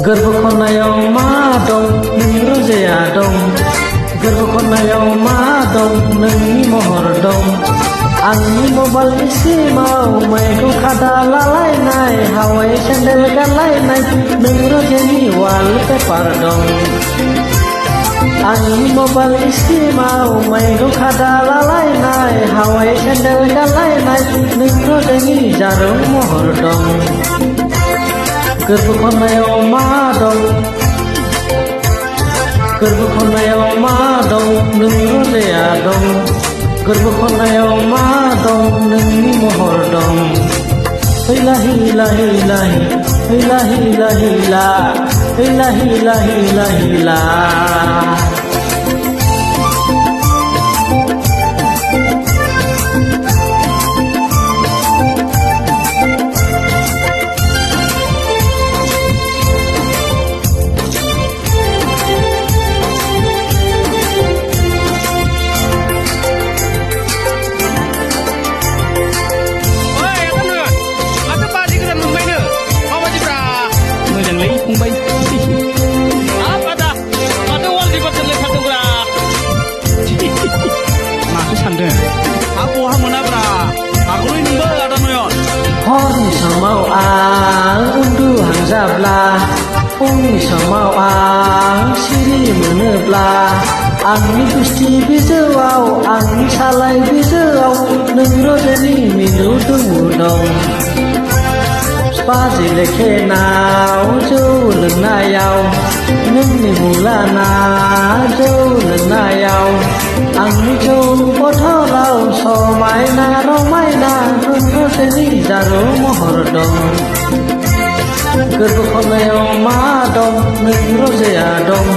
गोरबो खनायाव मा दं नों रोजाया दं गोरबो खनायाव मा दं नोंनि महर दं आंनि मबाइलनि सिमाव मैखौ खादा लालायनाय हावाइ सेन्देल गानलायनाय नों रोजानि वालपेपार दं आंनि मबाइलनि सिमाव मैखौ खादा लालायनाय हावाइ सेन्देल गानलायनाय नों रोजानि जारौ महर दं गोरबो खनायाव मा दं गोरबो खनायाव मा दं नोंनि रोजाया दं गोरबो खनायाव मा दं नोंनि महर दं हैला हैला हैला हैला हैला हैला हैला हैला हैला हैला हरनि समाव आं उन्दुहांजाब्ला फुंनि समाव आं सिरि मोनोब्ला आंनि गुस्थि बिजौआव आंनि सालाय बिजौआव नों रोजानि मिलौदो दं बाजै लेखेनाव जौ लोंनायाव नोंनि मुलाना जौ लोंनायाव आंनि जौ बथलाव समायना रमायना नों रोजानि जारौ महर दं गोरबो खनायाव मा दं नोंनि रोजाया दं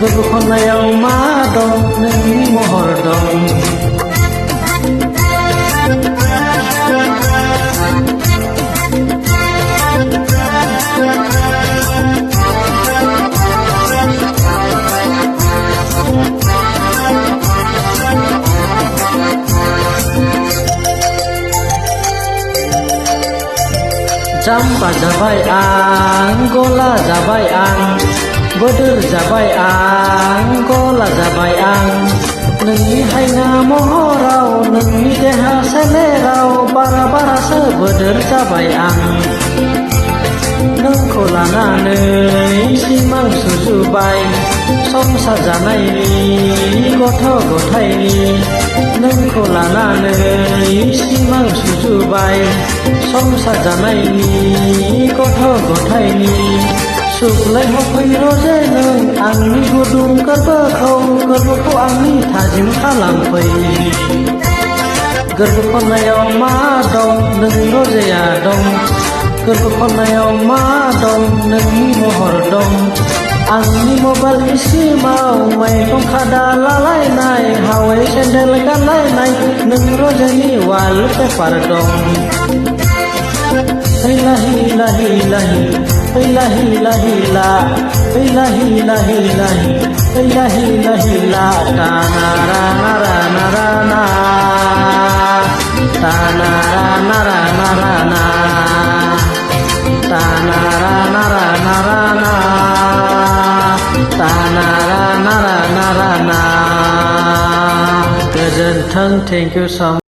गोरबो खनायाव मा दं नोंनि महर दं जाम्बा जाबाय आं गला जाबाय आं बोदोर जाबाय आं गला जाबाय आं नोंनि हायना महराव नोंनि देहा सोलेराव बारा बारासो बोदोर जाबाय आं नोंखौ लानानै सिमां सुजुबाय संसार जानायनि गथ' गथायनि नोंखौ लानानै सिमां सुजुबाय संसार जानायनि गथ' गथायनि सुग्लाय हफै रोजे नों आंनि गुदुं गोरबोखौ आंनि थाजिम खालामफै गोरबो खनायाव मा दं नोंनि रोजाया दं गोरबो खनायाव मा दं नोंनि महर दं आंनि मबाइलनि सिमाव मैगं खादा लालायनाय हावाइ सेन्देल गानलायनाय नों रोजानि वालपेपार दं हैला हैला हैला हैला हैला हैला हैला हैला हैला हैला हैला हैला ताना रा ना रा ना रा ना ताना रा ना रा ना रा ना ताना रा ना रा ना रा ना ताना रा ना रा ना रा ना गोजोन्थों थेंक इउ सम